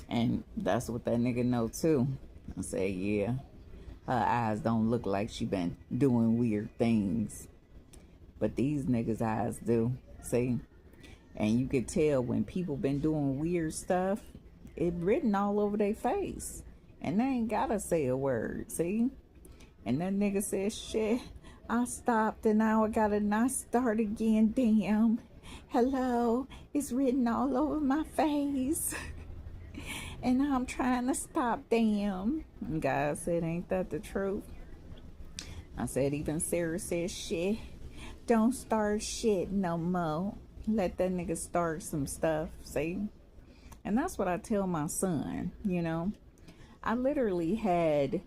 And that's what that nigga know too. I said, yeah, her eyes don't look like she been doing weird things. But these niggas' eyes do. See? And you could tell when people been doing weird stuff, it written all over their face. And they ain't gotta say a word, see? And that nigga said, shit, I stopped and now I gotta not start again, damn. Hello, it's written all over my face. And I'm trying to stop, damn. And God said, ain't that the truth? I said, even Sarah said, shit, don't start shit no more. Let that nigga start some stuff, see? And that's what I tell my son, you know. I literally had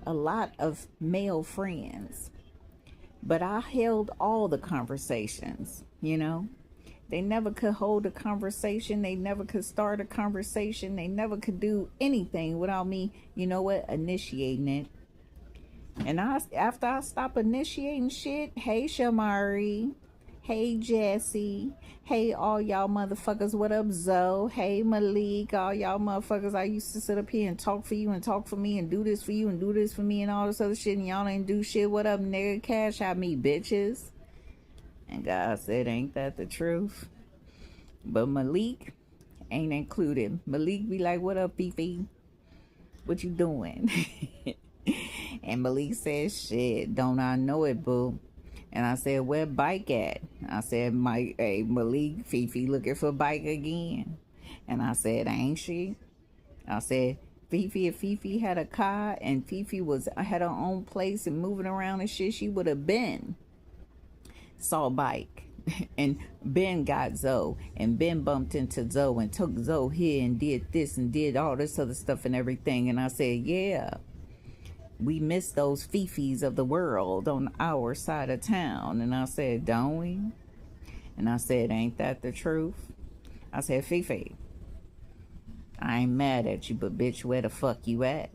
a lot of male friends, but I held all the conversations, you know. They never could hold a conversation. They never could start a conversation. They never could do anything without me, you know what, initiating it. And after I stop initiating shit, hey Shamari, hey Jesse, hey all y'all motherfuckers, what up Zoe, hey Malik, all y'all motherfuckers, I used to sit up here and talk for you and talk for me and do this for you and do this for me and all this other shit, and y'all ain't do shit. What up, nigga? Cash out me, bitches. And God said, ain't that the truth? But Malik ain't included. Malik be like, what up, Fifi? What you doing? And Malik said, shit, don't I know it, boo? And I said, where Bike at? I said, hey, Malik, Fifi looking for Bike again. And I said, ain't she? I said, Fifi, if Fifi had a car and Fifi had her own place and moving around and shit, she would have been saw Bike. And Ben got Zoe, and Ben bumped into Zoe and took Zoe here and did this and did all this other stuff and everything. And I said, yeah, we miss those Fifis of the world on our side of town. And I said, don't we? And I said, ain't that the truth? I said, Fifi, I ain't mad at you, but bitch, where the fuck you at?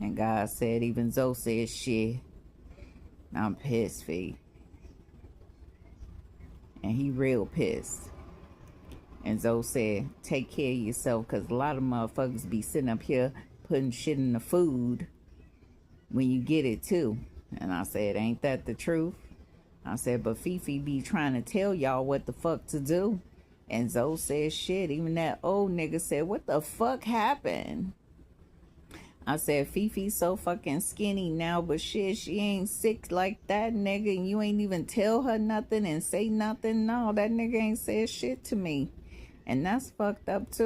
And God said, even Zoe said, shit, I'm pissed, Fee. And he real pissed. And Zoe said, take care of yourself, because a lot of motherfuckers be sitting up here putting shit in the food when you get it too. And I said, ain't that the truth? I said, but Fifi be trying to tell y'all what the fuck to do. And Zoe said, shit, even that old nigga said, what the fuck happened? I said, Fifi's so fucking skinny now, but shit, she ain't sick like that, nigga. And you ain't even tell her nothing and say nothing. No, that nigga ain't said shit to me. And that's fucked up too.